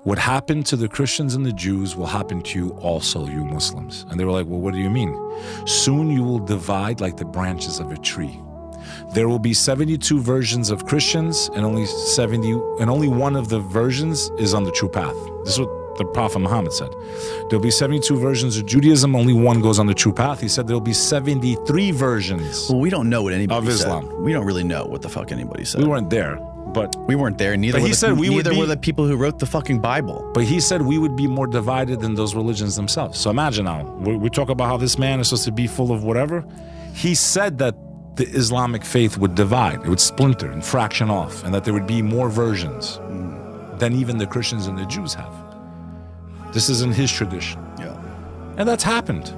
what happened to the Christians and the Jews will happen to you also, you Muslims. And they were like, well, what do you mean? Soon you will divide like the branches of a tree. There will be 72 versions of Christians, and only one of the versions is on the true path. This is what the Prophet Muhammad said. There'll be 72 versions of Judaism, only one goes on the true path. He said there'll be 73 versions. Well, we don't know what anybody of Islam. said. We don't really know what the fuck anybody said. We weren't there, but we weren't there. Neither were the people who wrote the fucking Bible. But he said we would be more divided than those religions themselves. So imagine now, we talk about how this man is supposed to be full of whatever. He said that the Islamic faith would divide, it would splinter and fraction off, and that there would be more versions than even the Christians and the Jews have. This is in his tradition. Yeah. And that's happened.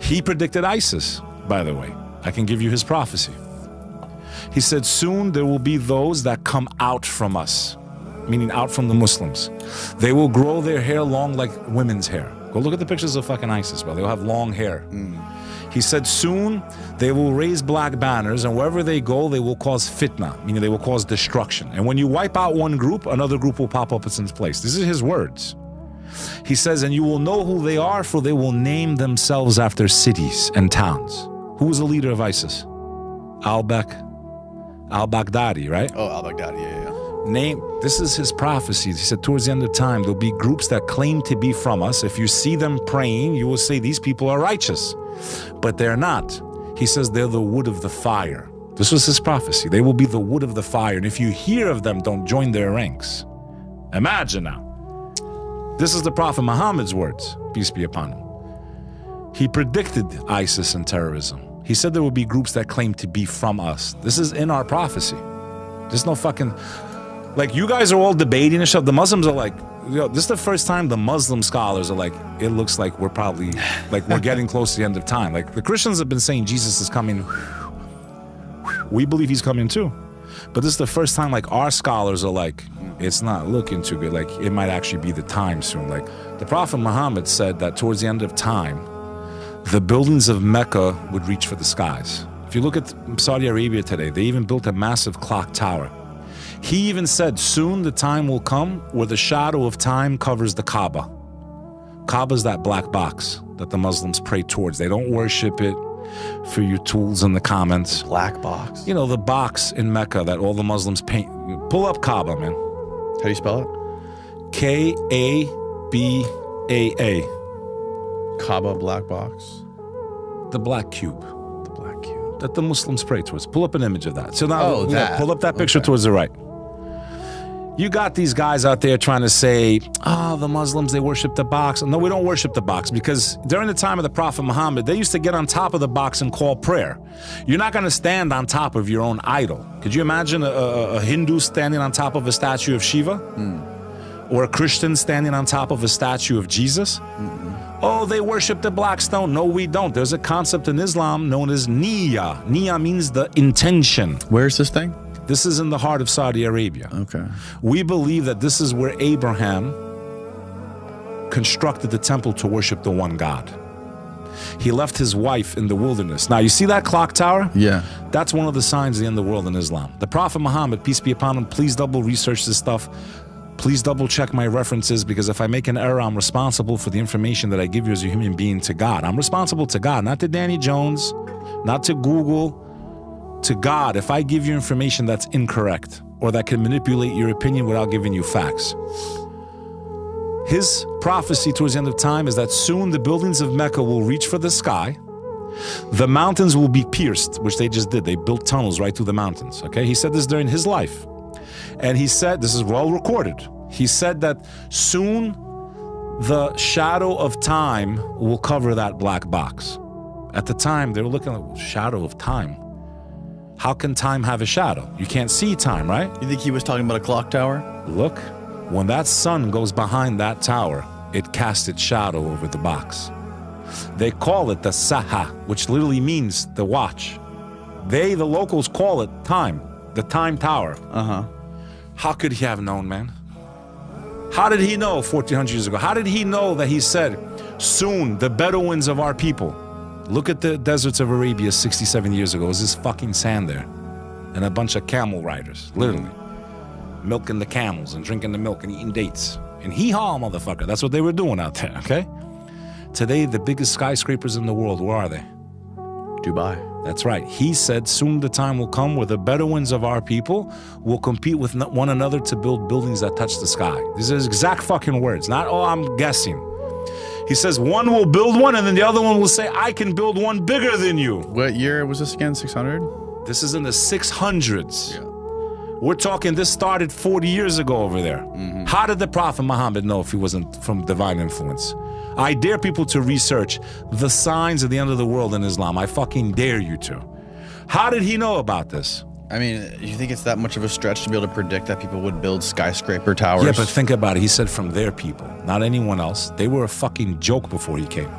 He predicted ISIS, by the way. I can give you his prophecy. He said, soon there will be those that come out from us, meaning out from the Muslims. They will grow their hair long like women's hair. Go look at the pictures of fucking ISIS, bro. They'll have long hair. He said, soon they will raise black banners, and wherever they go, they will cause fitna, meaning they will cause destruction. And when you wipe out one group, another group will pop up in its place. These are his words. He says, and you will know who they are, for they will name themselves after cities and towns. Who was the leader of ISIS? Al-Baghdadi, right? Oh, Al-Baghdadi, yeah. This is his prophecy. He said, towards the end of time, there'll be groups that claim to be from us. If you see them praying, you will say, these people are righteous. But they're not. He says, they're the wood of the fire. This was his prophecy. They will be the wood of the fire. And if you hear of them, don't join their ranks. Imagine now. This is the Prophet Muhammad's words, peace be upon him. He predicted ISIS and terrorism. He said there will be groups that claim to be from us. This is in our prophecy. There's no fucking... Like, you guys are all debating and stuff. The Muslims are like, yo, this is the first time the Muslim scholars are like, it looks like we're probably, like, we're getting close to the end of time. Like, the Christians have been saying Jesus is coming. We believe he's coming too. But this is the first time, like, our scholars are like, it's not looking too good. Like, it might actually be the time soon. Like, the Prophet Muhammad said that towards the end of time, the buildings of Mecca would reach for the skies. If you look at Saudi Arabia today, they even built a massive clock tower. He even said, soon the time will come where the shadow of time covers the Kaaba. Kaaba's that black box that the Muslims pray towards. They don't worship it for your tools in the comments. Black box? You know, the box in Mecca that all the Muslims paint. Pull up Kaaba, man. How do you spell it? K-A-B-A-A. Kaaba black box? The black cube. The black cube. That the Muslims pray towards. Pull up an image of that. So now, pull up that picture towards the right. You got these guys out there trying to say, oh, the Muslims, they worship the box. No, we don't worship the box, because during the time of the Prophet Muhammad, they used to get on top of the box and call prayer. You're not going to stand on top of your own idol. Could you imagine a Hindu standing on top of a statue of Shiva? Or a Christian standing on top of a statue of Jesus? Oh, they worship the black stone. No, we don't. There's a concept in Islam known as niyya. Niyya means the intention. Where's this thing? This is in the heart of Saudi Arabia. Okay. We believe that this is where Abraham constructed the temple to worship the one God. He left his wife in the wilderness. Now, you see that clock tower? Yeah. That's one of the signs of the end of the world in Islam. The Prophet Muhammad, peace be upon him, please double research this stuff. Please double check my references, because if I make an error, I'm responsible for the information that I give you as a human being to God. I'm responsible to God, not to Danny Jones, not to Google, to God. If I give you information that's incorrect or that can manipulate your opinion without giving you facts. His prophecy towards the end of time is that soon the buildings of Mecca will reach for the sky. The mountains will be pierced, which they just did. They built tunnels right through the mountains. Okay, he said this during his life. And he said, this is well recorded, he said that soon the shadow of time will cover that black box. At the time, they were looking at shadow of time. How can time have a shadow? You can't see time, right? You think he was talking about a clock tower? Look, when that sun goes behind that tower, it casts its shadow over the box. They call it the Saha, which literally means the watch. The locals call it time, the time tower. How could he have known, man? How did he know 1400 years ago? How did he know that he said, soon the Bedouins of our people? Look at the deserts of Arabia 67 years ago. It was this fucking sand there. And a bunch of camel riders, literally. Milking the camels and drinking the milk and eating dates. And hee-haw, motherfucker. That's what they were doing out there, okay? Today, the biggest skyscrapers in the world, where are they? Dubai. That's right. He said, soon the time will come where the Bedouins of our people will compete with one another to build buildings that touch the sky. These are his exact fucking words, not, oh, I'm guessing. He says one will build one, and then the other one will say, I can build one bigger than you. What year was this again, 600? This is in the 600s. Yeah. We're talking, this started 40 years ago over there. How did the Prophet Muhammad know if he wasn't from divine influence? I dare people to research the signs of the end of the world in Islam. I fucking dare you to. How did he know about this? I mean, you think it's that much of a stretch to be able to predict that people would build skyscraper towers? Yeah, but think about it. He said from their people, not anyone else. They were a fucking joke before he came.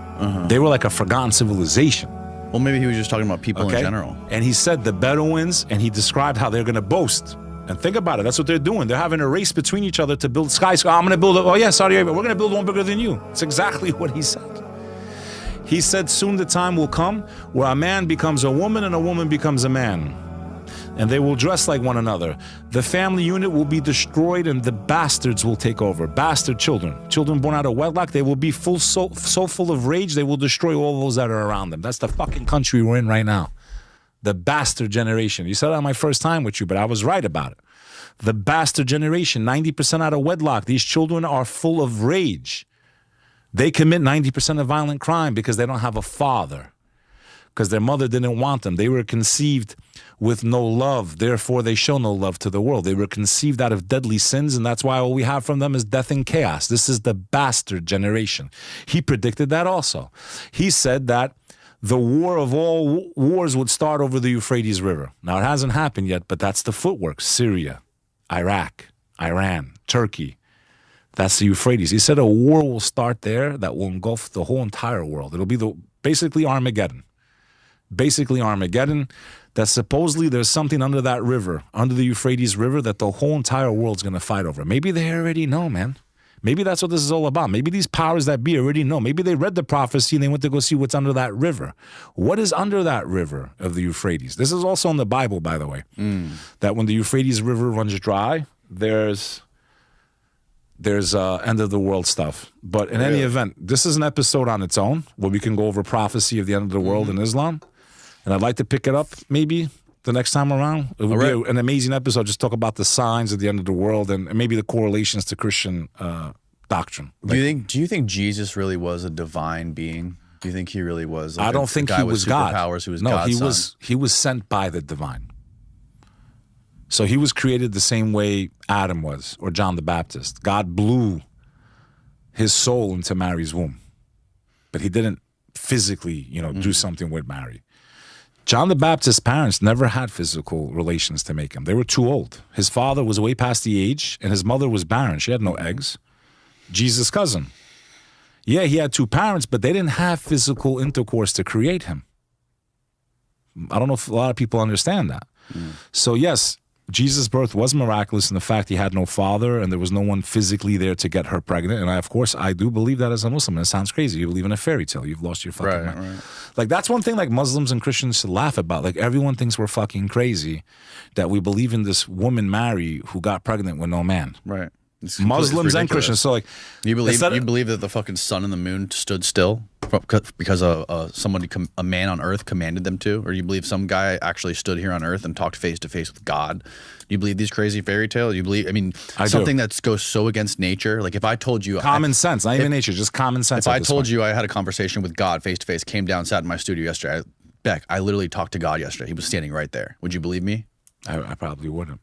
They were like a forgotten civilization. Well, maybe he was just talking about people in general. And he said the Bedouins, and he described how they're going to boast. And think about it. That's what they're doing. They're having a race between each other to build skyscrapers. I'm going to build it. Oh, yeah, Saudi Arabia. We're going to build one bigger than you. It's exactly what he said. He said soon the time will come where a man becomes a woman and a woman becomes a man. And they will dress like one another. The family unit will be destroyed and the bastards will take over. Bastard children. Children born out of wedlock, they will be so full of rage, they will destroy all those that are around them. That's the fucking country we're in right now. The bastard generation. You said that on my first time with you, but I was right about it. The bastard generation, 90% out of wedlock. These children are full of rage. They commit 90% of violent crime because they don't have a father. Because their mother didn't want them. They were conceived with no love. Therefore, they show no love to the world. They were conceived out of deadly sins, and that's why all we have from them is death and chaos. This is the bastard generation. He predicted that also. He said that the war of all wars would start over the Euphrates River. Now, it hasn't happened yet, but that's the footwork. Syria, Iraq, Iran, Turkey. That's the Euphrates. He said a war will start there that will engulf the whole entire world. It'll be basically Armageddon. Basically Armageddon, that supposedly there's something under that river, under the Euphrates River, that the whole entire world's going to fight over. Maybe they already know, man. Maybe that's what this is all about. Maybe these powers that be already know. Maybe they read the prophecy and they went to go see what's under that river. What is under that river of the Euphrates? This is also in the Bible, by the way, that when the Euphrates River runs dry, there's end of the world stuff. But in any event, this is an episode on its own where we can go over prophecy of the end of the world in Islam. And I'd like to pick it up maybe the next time around. It would be an amazing episode. Just talk about the signs of the end of the world and maybe the correlations to Christian doctrine. Do you think Jesus really was a divine being? Do you think he really was? I don't think he was God. Who was God's son? he was sent by the divine. So he was created the same way Adam was, or John the Baptist. God blew his soul into Mary's womb, but he didn't physically, do something with Mary. John the Baptist's parents never had physical relations to make him. They were too old. His father was way past the age, and his mother was barren. She had no eggs. Jesus' cousin. Yeah, he had two parents, but they didn't have physical intercourse to create him. I don't know if a lot of people understand that. So yes, Jesus' birth was miraculous in the fact he had no father and there was no one physically there to get her pregnant. And of course, I do believe that as a Muslim. And it sounds crazy. You believe in a fairy tale. You've lost your fucking mind. Right. Like, that's one thing like Muslims and Christians should laugh about. Like, everyone thinks we're fucking crazy that we believe in this woman Mary who got pregnant with no man. Right. Muslims and Christians. So like, you believe that the fucking sun and the moon stood still because a man on earth commanded them to, or do you believe some guy actually stood here on earth and talked face to face with God? Do you believe these crazy fairy tales? You believe? I mean, something that goes so against nature. Like if I told you common sense, not even nature, just common sense. If I told you I had a conversation with God face to face, came down, sat in my studio yesterday, Beck, I literally talked to God yesterday. He was standing right there. Would you believe me? I probably wouldn't.